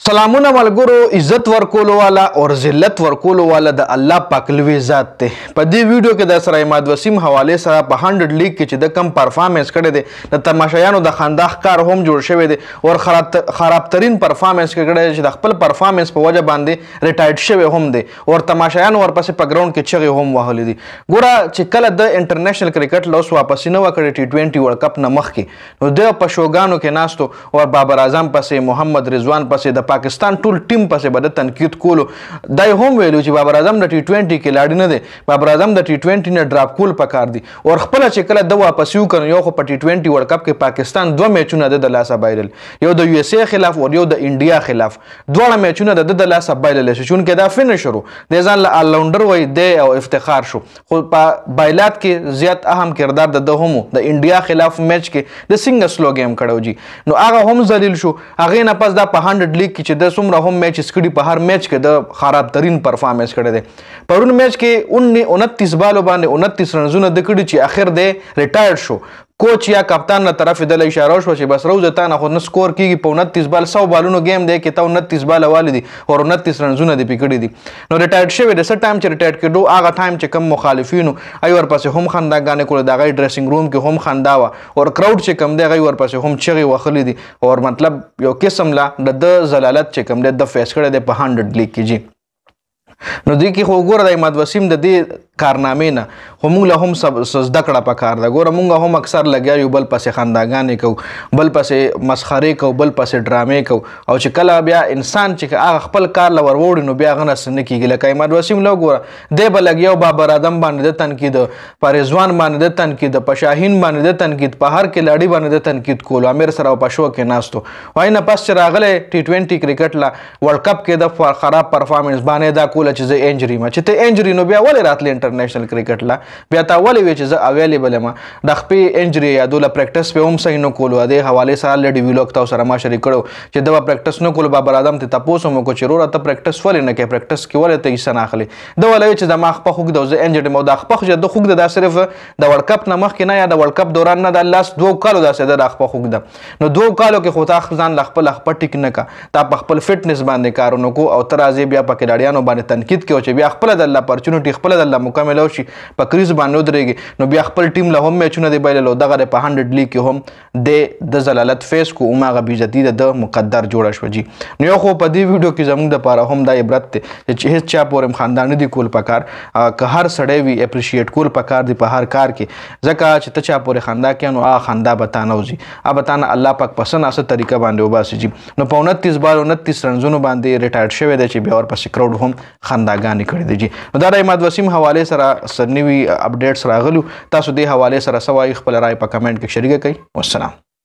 سلامونه ملګرو، عزت ورکولو والا او ذلت ورکولو والا د الله پاک لوی ذات دی. په دې ویډیو کې د سره عماد وسیم حواله سره په 100 لیګ کې چې د کم پرفارمنس کړی دی د تماشایانو د خندا ښکار هم جوړ شوی دی او خراب ترین پرفارمنس کړی دی چې د خپل پرفارمنس په وجه باندې ریټایرډ شوی هم دی او تماشایانو ورپسې په ګراوند کې چغې هم وهلې دي. ګوره چې کله د انټرنیشنل کرکټ له اوس واپس نه وکړي T20 ورلډ کپ نه مخکې نو د په شوګانو کې ناستو او بابر اعظم پسې محمد رضوان پسې د پاکستان ټول ټیم پسې به د تنقید کولو. دا یې هم ویلو چې بابر اعظم د T20 کلاړي نه دی، بابر اعظم د T20 نه ډراپ کول پکار دي او خپله چې کله د واپس وکړي یو خو په T20 ورلډ کپ کې پاکستان دوه میچونه د لاسه بایلل، یو د USA خلاف او یو د انډیا خلاف. دواړه میچونه د لاسه بایلل شو چونکې دا فینشر و د ځان له آلراونډر وایي دی او افتخار شو، خو په بایلات کې زیات اهم کردار د هم د انډیا خلاف میچ کې د سنګ سلو گیم کړو جی. نو هغه هم ذلیل شو. هغې نه پس دا په 100 لیګ کې چې د څومره هم میچز کړي په هر میچ کې د خراب ترین پرفارمنس کړی دی. پرون میچ کې 29 بالو باندې 29 رنزونه د کړي چې اخر دی ریټایرډ شو. کوچ یا کپتان له طرف د اشاره شو چې بس روزه تا نه خو نه سکور کیږي په 29 بال 100 بالونو گیم دی کې تا 29 بال والي دي او 29 رنزونه دی پکړي دي. نو ریټایرډ شوی د سر ټایم چې ریټایرډ کېدو هغه ټایم چې کم مخالفینو ای ورپسې هم خنداګانې کول، د هغې ډریسنګ روم کې هم خندا وه او کراوډ چې کم دی هغې ورپسې هم چغې وهلې دي او مطلب یو قسم لا د ضلالت چې کم دی د فیس کړی دی په 100 لیګ کې جی. نو دوی کې خو ګوره د عماد وسیم د دې کارنامې نه خو موږ له هم زده کړه پکار ده. ګوره موږ هم اکثر لګیا یو بل پسې خنداګانې کوو، بل پسې مسخرې کوو، بل پسې ډرامې کوو او چې کله بیا انسان چې هغه خپل کار له وروړي نو بیا هغه نه څه نه کېږي. لکه عماد وسیم له ګوره دی به لګیا بابر اعظم باندې د تنقید، په رضوان باندې د تنقید، په شاهین باندې د تنقید، په هر کلاړي باندې د تنقید کولو، امیر سره په شو کې ناستو. وایي نه پس چې راغلی T20 کرکټ له ورلډ کپ کې د خراب پرفارمنس باندې دا کوله چې زه انجري ما چې ته انجري نو بیا ولې راتلی انټرنیشنل کرکټ لا بیا تا ولې وی چې زه اویلیبل یم. د خپې انجري یادوله پریکټس په هم صحیح نه کولو. د حوالې سره الریډي ویلوګ تاسو سره ما شریک کړو چې د پریکټس نه کولو. بابر اعظم ته تاسو مو کو چې وروره ته پریکټس ولې نه کوې، پریکټس کې ولې ته حصه نه اخلي. د ولې چې زما خپه خوږ د زه انجري مو د خپه خوږ د خوږ د صرف د ورلډ کپ نه مخکې نه یا د ورلډ کپ دوران نه د لاس 2 کالو داسې د خپه خوږ ده. نو 2 کالو کې خو تا ځان له خپل ټیک نه کا، تا په خپل فټنس باندې کارونه کو او تر ازي بیا په کډاړیانو باندې تنقید کوي چې بیا خپل د الله اپورچونټي خپل د الله مکمل شي په کریز باندې ودرېږي نو بیا خپل ټیم له هم میچونه دی بایللو. دغه په 100 لیګ کې هم د ضلالت فیس کو هماغه بېعزتي د مقدر جوړه شوه جي. نو یو خو په دې ویډیو کې زموږ دپاره هم دا عبرت دی چې هېڅ چا پورې خندا نه دي کول پکار، که هر سړی وي اپریشیټ کول پکار دی په هر کار کې، ځکه چې ته چا پورې خندا کوې نو هغه خندا به تا نه وځي، هغه به تا نه الله پاک په څه ناسه طریقه باندې وباسي جي. نو په 29 بال 29 رنزونو باندې ریټایرډ شوی دی چې بیا ورپسې کراوډ هم خنداګانې کړي دي جي. نو دا د عماد وسیم حوالې سره نوي اپډیټس راغلو. تاسو دې حوالې سره څه وایي خپل رای په کمنټ کې شریکه کړئ. والسلام.